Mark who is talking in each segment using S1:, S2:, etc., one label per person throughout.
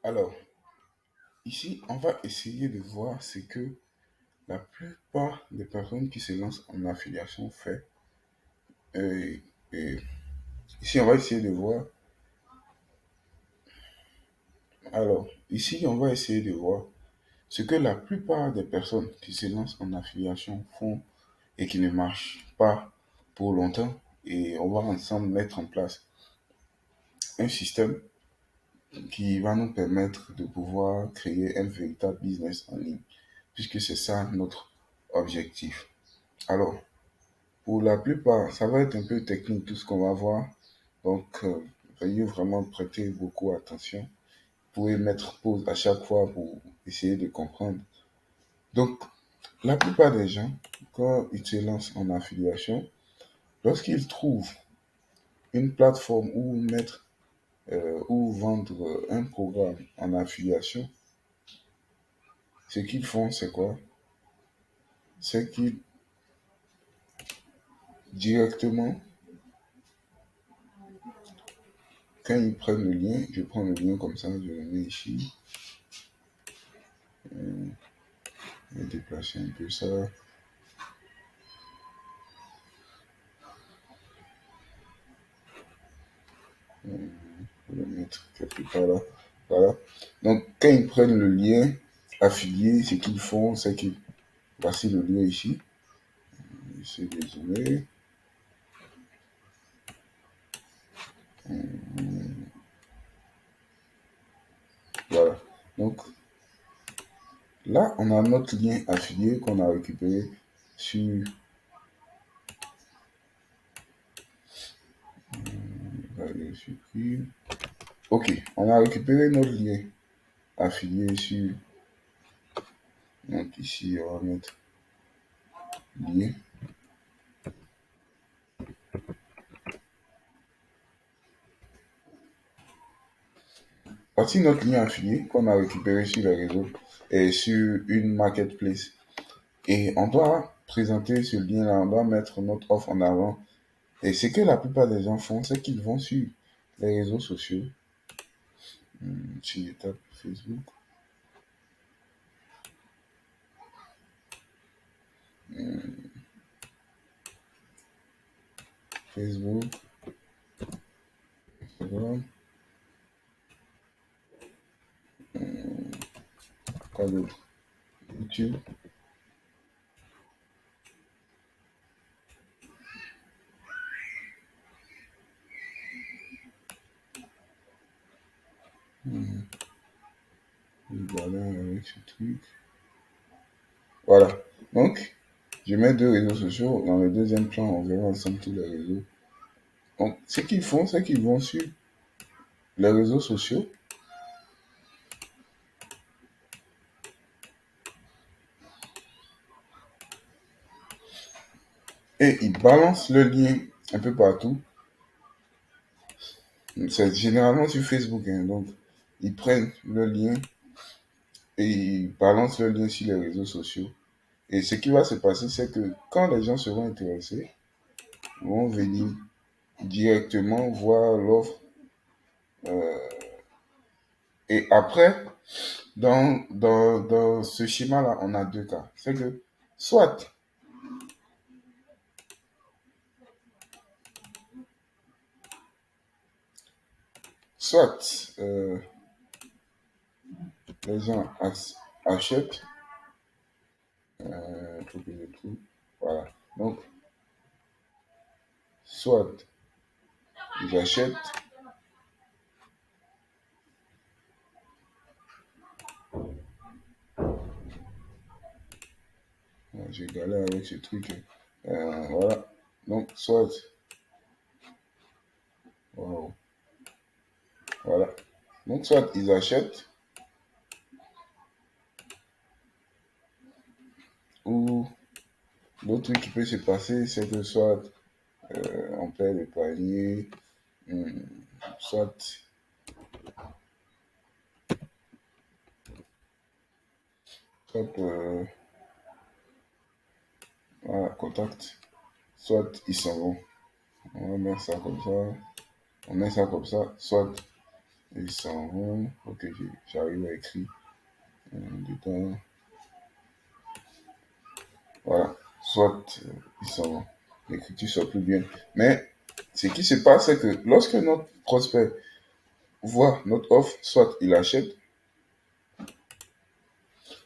S1: Alors, ici, on va essayer de voir ce que la plupart des personnes qui se lancent en affiliation fait. Et, et ici, on va essayer de voir. Alors, ici, on va essayer de voir ce que la plupart des personnes qui se lancent en affiliation font et qui ne marchent pas pour longtemps. Et on va ensemble mettre en place un système qui va nous permettre de pouvoir créer un véritable business en ligne, puisque c'est ça notre objectif. Alors, pour la plupart, ça va être un peu technique tout ce qu'on va voir. Donc, veuillez vraiment prêter beaucoup attention. Vous pouvez mettre pause à chaque fois pour essayer de comprendre. Donc, la plupart des gens, quand ils se lancent en affiliation, lorsqu'ils trouvent une plateforme où mettre ou vendre un programme en affiliation, ce qu'ils font, c'est quoi? C'est qu'ils directement, quand ils prennent le lien, je prends le lien comme ça, je le mets ici, je vais déplacer un peu ça, je vais le mettre quelque part là. Voilà. Donc, quand ils prennent le lien affilié, ce qu'ils font, c'est qu'ils, voici le lien ici, je vais zoomer, voilà. Donc, là, on a notre lien affilié qu'on a récupéré sur, allez, supprime. Ok, on a récupéré notre lien affilié sur, donc ici, on va mettre lien. Voici notre lien affilié qu'on a récupéré sur les réseaux et sur une marketplace. Et on doit présenter ce lien-là, on doit mettre notre offre en avant. Et ce que la plupart des gens font, c'est qu'ils vont sur les réseaux sociaux, sur les tables Facebook, Facebook, Instagram, quoi d'autre, YouTube. Voilà, avec ce truc. Voilà. Donc, je mets deux réseaux sociaux. Dans le deuxième plan, on verra ensemble tous les réseaux. Donc, ce qu'ils font, c'est qu'ils vont sur les réseaux sociaux et ils balancent le lien un peu partout. C'est généralement sur Facebook, hein. Donc, ils prennent le lien et ils balancent le lien sur les réseaux sociaux. Et ce qui va se passer, c'est que quand les gens seront intéressés, ils vont venir directement voir l'offre. Et après, dans ce schéma-là, on a deux cas. C'est que soit, soit les gens achètent, faut que je trouve, voilà. Donc, soit ils achètent, j'ai galère avec ce truc, voilà. Donc, soit, wow, voilà. Donc, soit ils achètent, ou l'autre truc qui peut se passer, c'est que soit on perd le panier, hum, soit, soit voilà, contact, soit ils s'en vont. On va mettre ça comme ça, on met ça comme ça, soit Ils s'en vont. Ok, j'arrive à écrire dedans. Voilà. Soit ils s'en vont. L'écriture soit plus bien. Mais ce qui se passe, c'est que lorsque notre prospect voit notre offre, soit il achète,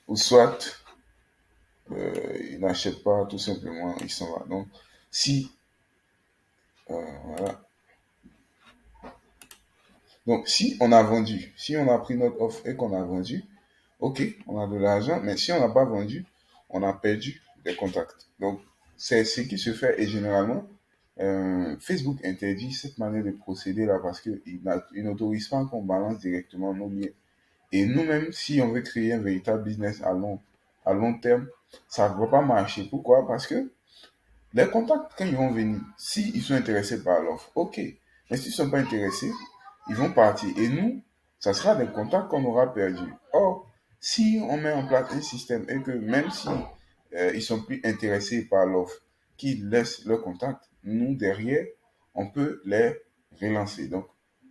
S1: ou soit il n'achète pas, tout simplement, il s'en va. Donc, si, voilà. Donc, si on a vendu, si on a pris notre offre et qu'on a vendu, ok, on a de l'argent, mais si on n'a pas vendu, on a perdu des contacts. Donc, c'est ce qui se fait et généralement, Facebook interdit cette manière de procéder là parce qu'il n'autorise pas qu'on balance directement nos liens. Et nous-mêmes, si on veut créer un véritable business à long terme, ça ne va pas marcher. Pourquoi? Parce que les contacts, quand ils vont venir, s'ils sont intéressés par l'offre, ok. Mais s'ils ne sont pas intéressés, ils vont partir. Et nous, ça sera des contacts qu'on aura perdus. Or, si on met en place un système et que même si ils sont plus intéressés par l'offre, qu'ils laissent leurs contacts, nous, derrière, on peut les relancer. Donc,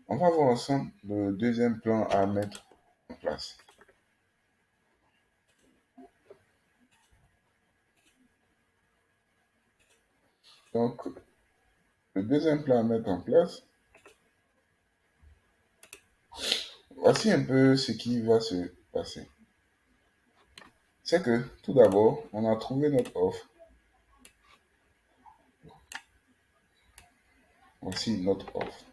S1: on va voir ensemble le deuxième plan à mettre en place. Donc, le deuxième plan à mettre en place, voici un peu ce qui va se passer. C'est que tout d'abord, on a trouvé notre offre. Voici notre offre.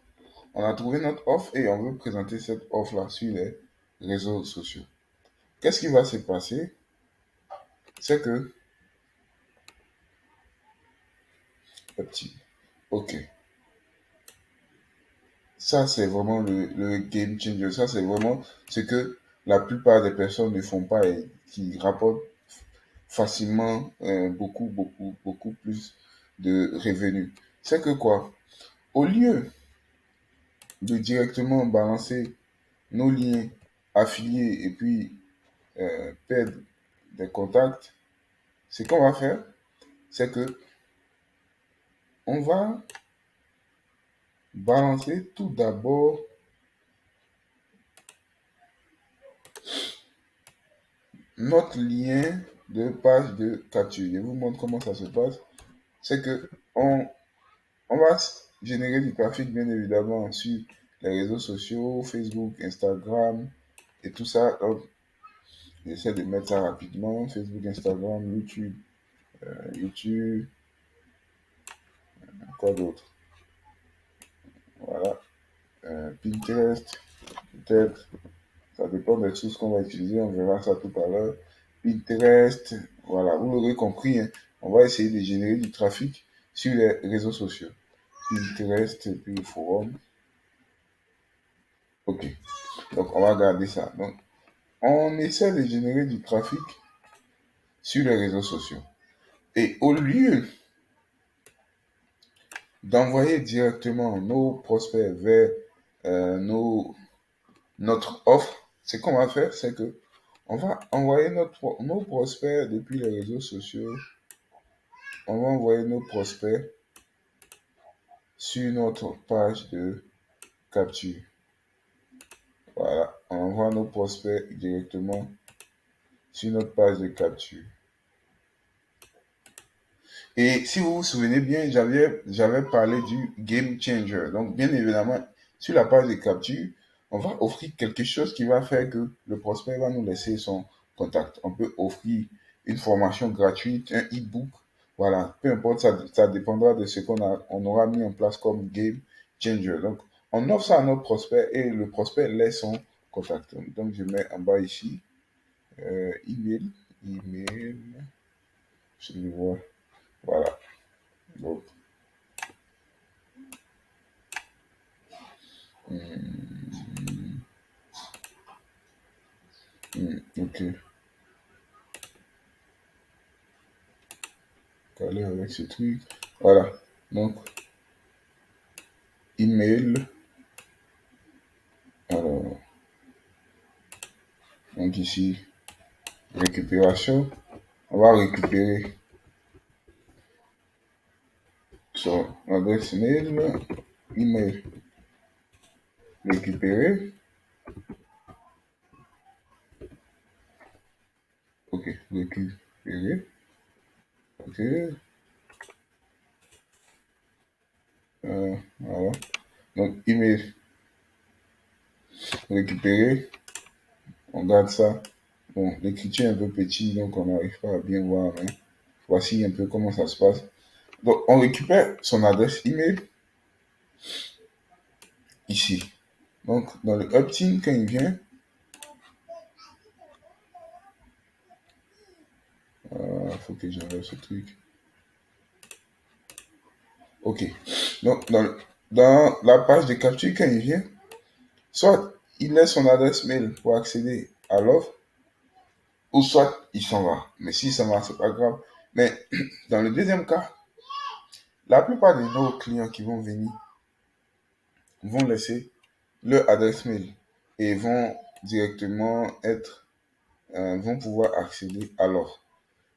S1: On a trouvé notre offre et on veut présenter cette offre-là sur les réseaux sociaux. Qu'est-ce qui va se passer? C'est que, petit, ok, ça c'est vraiment le game changer. Ça c'est vraiment ce que la plupart des personnes ne font pas et qui rapportent facilement beaucoup plus de revenus. C'est que quoi? Au lieu de directement balancer nos liens affiliés et puis perdre des contacts, ce qu'on va faire, c'est que on va balancer tout d'abord notre lien de page de capture. Je vous montre comment ça se passe. C'est que on va générer du trafic, bien évidemment, sur les réseaux sociaux, Facebook, Instagram et tout ça. Donc, j'essaie de mettre ça rapidement. Facebook, Instagram, YouTube, YouTube, quoi d'autre? Voilà. Pinterest, peut-être. Ça dépend des sources qu'on va utiliser, on verra ça tout à l'heure. Pinterest, voilà, vous l'aurez compris, hein, on va essayer de générer du trafic sur les réseaux sociaux. Pinterest et puis le forum. Ok, donc on va garder ça. Donc, on essaie de générer du trafic sur les réseaux sociaux. Et au lieu d'envoyer directement nos prospects vers notre offre, ce qu'on va faire, c'est que on va envoyer nos prospects depuis les réseaux sociaux. On va envoyer nos prospects sur notre page de capture. Voilà, on envoie nos prospects directement sur notre page de capture. Et si vous vous souvenez bien, j'avais parlé du game changer. Donc, bien évidemment, sur la page de capture, on va offrir quelque chose qui va faire que le prospect va nous laisser son contact. On peut offrir une formation gratuite, un e-book. Voilà, peu importe, ça dépendra de ce on aura mis en place comme game changer. Donc, on offre ça à notre prospect et le prospect laisse son contact. Donc, je mets en bas ici, email, je vais voir. Voilà. Donc, ok, aller avec ce truc. Voilà. Donc, email. Alors, donc ici, récupération. On va récupérer son adresse mail, email récupéré. récupérer, ok, voilà. Donc, email récupéré, on garde ça. Bon, l'écriture est un peu petite, donc on n'arrive pas à bien voir, mais voici un peu comment ça se passe. Donc, on récupère son adresse email ici. Donc, dans le opt-in, quand il vient, il faut que j'enlève ce truc. Ok. Donc, dans la page de capture, quand il vient, soit il laisse son adresse mail pour accéder à l'offre, ou soit il s'en va. Mais s'il s'en va, c'est pas grave. Mais dans le deuxième cas, la plupart de nos clients qui vont venir vont laisser leur adresse mail et vont directement vont pouvoir accéder à l'offre.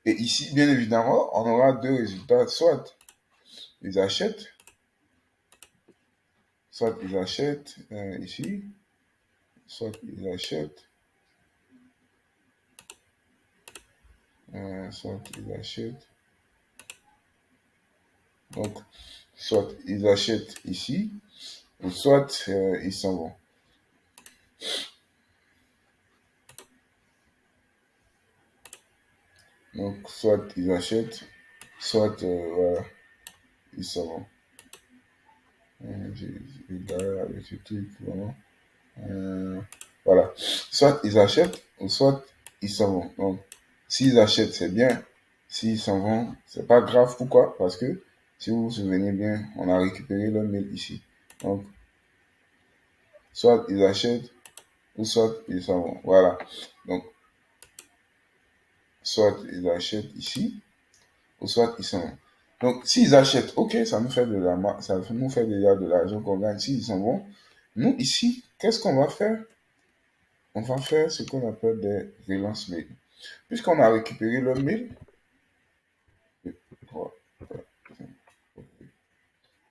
S1: Et ici, bien évidemment, on aura deux résultats. Soit ils achètent ici, soit ils achètent, soit ils achètent. Donc, soit ils achètent ici, ou soit ils s'en vont. Donc, soit ils achètent, soit voilà, ils s'en vont. J'ai galère avec ce truc, vraiment. Euh, voilà. Soit ils achètent, ou soit ils s'en vont. Donc, s'ils achètent, c'est bien. S'ils s'en vont, c'est pas grave. Pourquoi? Parce que, si vous vous souvenez bien, on a récupéré le mail ici. Donc, soit ils achètent, ou soit ils s'en vont. Voilà. Donc, soit ils achètent ici, ou soit ils s'en vont. Donc, s'ils achètent, ok, ça nous fait ça nous fait déjà de l'argent qu'on gagne. S'ils s'en vont, nous, ici, qu'est-ce qu'on va faire? On va faire ce qu'on appelle des relances mail. Puisqu'on a récupéré le mail, voilà.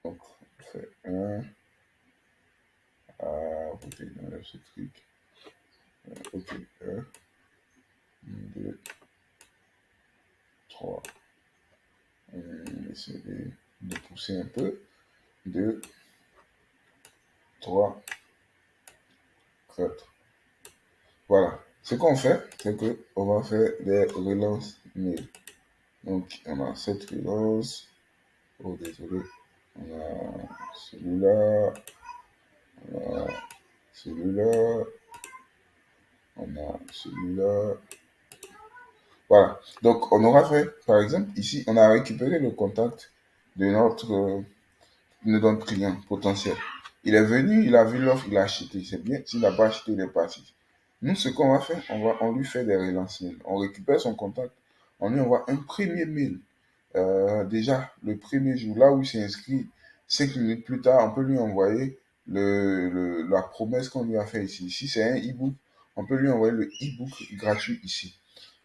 S1: Donc, on fait un, ok, on enlève ce truc. Ok, un, deux, trois. On va essayer de pousser un peu. Deux, trois, quatre. Voilà. Ce qu'on fait, c'est qu'on va faire des relances mail. Donc, on a cette relance. Oh, désolé. On a celui-là. On a celui-là. On a celui-là. Voilà. Donc, on aura fait, par exemple, ici, on a récupéré le contact de notre client potentiel. Il est venu, il a vu l'offre, il a acheté. C'est bien. S'il n'a pas acheté, il est parti. Nous, ce qu'on va faire, on lui fait des relances mail. On récupère son contact. On lui envoie un premier mail. Déjà, le premier jour, là où il s'est inscrit, 5 minutes plus tard, on peut lui envoyer la promesse qu'on lui a fait ici. Si c'est un e-book, on peut lui envoyer le e-book gratuit ici.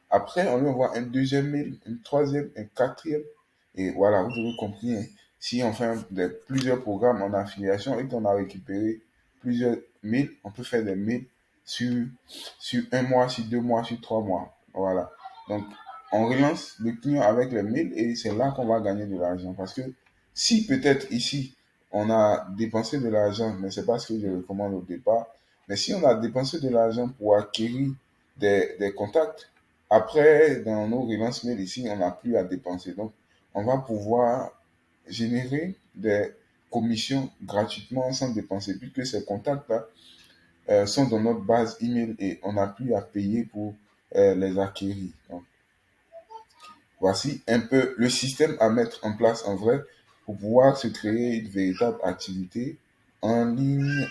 S1: Après, on lui envoie un deuxième mail, un troisième, un quatrième. Et voilà, vous avez compris, hein. Si on fait plusieurs programmes en affiliation et qu'on a récupéré plusieurs mails, on peut faire des mails sur, sur un mois, sur 2 mois, sur 3 mois. Voilà. Donc, on relance le client avec les mails et c'est là qu'on va gagner de l'argent. Parce que si peut-être ici, on a dépensé de l'argent, mais c'est pas ce que je recommande au départ, mais si on a dépensé de l'argent pour acquérir des contacts, après, dans nos relances mail ici, on n'a plus à dépenser. Donc, on va pouvoir générer des commissions gratuitement sans dépenser, puisque ces contacts-là sont dans notre base email et on n'a plus à payer pour les acquérir. Donc, voici un peu le système à mettre en place en vrai pour pouvoir se créer une véritable activité en ligne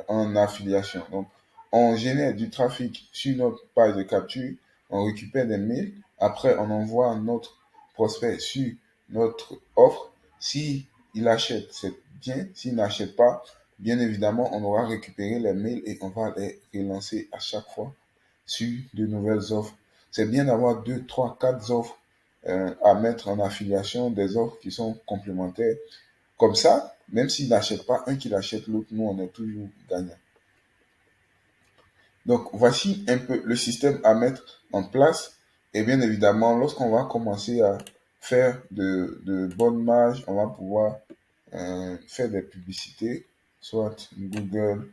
S1: en affiliation. Donc, on génère du trafic sur notre page de capture, on récupère des mails, après on envoie notre prospect sur notre offre. Si il achète, c'est bien. S'il n'achète pas, bien évidemment, on aura récupéré les mails et on va les relancer à chaque fois sur de nouvelles offres. C'est bien d'avoir 2, 3, 4 offres à mettre en affiliation, des offres qui sont complémentaires. Comme ça, même s'il n'achète pas un qui l'achète l'autre, nous, on est toujours gagnant. Donc, voici un peu le système à mettre en place Et bien évidemment, lorsqu'on va commencer à faire de bonnes marges, on va pouvoir faire des publicités, soit Google,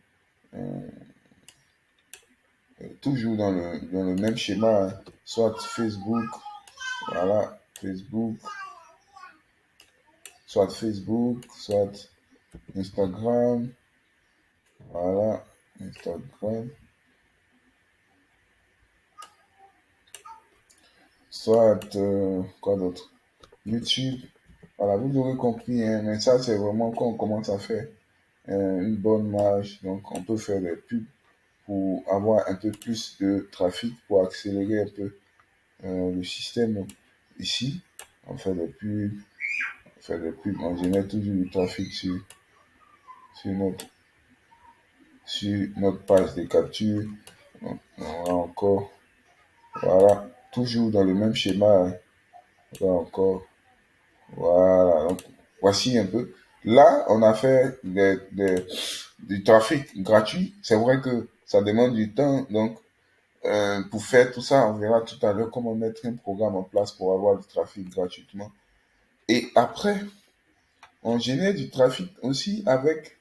S1: euh, toujours dans le même schéma, hein, soit Facebook, voilà, Facebook, soit Instagram, voilà, Instagram, soit, quoi d'autre? YouTube. Voilà, vous aurez compris, hein, mais ça, c'est vraiment quand on commence à faire une bonne marge. Donc, on peut faire des pubs pour avoir un peu plus de trafic, pour accélérer un peu le système ici. On fait des pubs, on génère toujours du trafic sur notre, sur notre page de capture. Donc, on a encore, voilà, toujours dans le même schéma, hein. Là encore, voilà. Donc, voici un peu. Là, on a fait du trafic gratuit. C'est vrai que ça demande du temps. Donc, pour faire tout ça, on verra tout à l'heure comment mettre un programme en place pour avoir du trafic gratuitement. Et après, on génère du trafic aussi avec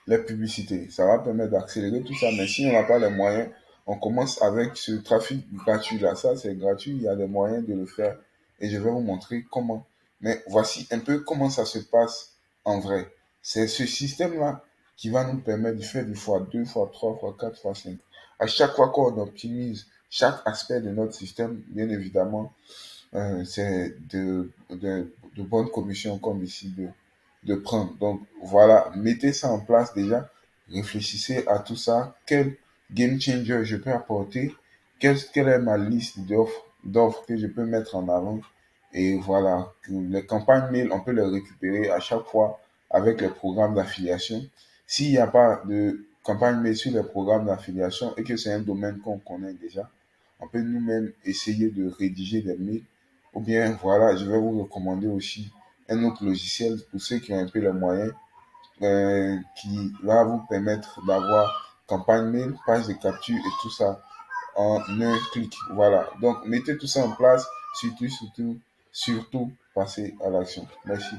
S1: les publicités. Ça va permettre d'accélérer tout ça. Mais si on n'a pas les moyens, on commence avec ce trafic gratuit-là. Ça, c'est gratuit. Il y a des moyens de le faire. Et je vais vous montrer comment. Mais voici un peu comment ça se passe en vrai. C'est ce système-là qui va nous permettre de faire du fois 2, fois 3, fois 4, fois 5. À chaque fois qu'on optimise chaque aspect de notre système, bien évidemment, c'est de bonnes commissions comme ici de prendre. Donc voilà, mettez ça en place déjà, réfléchissez à tout ça, quel game changer je peux apporter, quelle est ma liste d'offres que je peux mettre en avant. Et voilà, les campagnes mail, on peut les récupérer à chaque fois avec les programmes d'affiliation. S'il n'y a pas de campagne mail sur les programmes d'affiliation et que c'est un domaine qu'on connaît déjà, on peut nous-mêmes essayer de rédiger des mails. Ou bien, voilà, je vais vous recommander aussi un autre logiciel pour ceux qui ont un peu les moyens, qui va vous permettre d'avoir campagne mail, page de capture et tout ça en un clic. Voilà. Donc, mettez tout ça en place. Surtout, passez à l'action. Merci.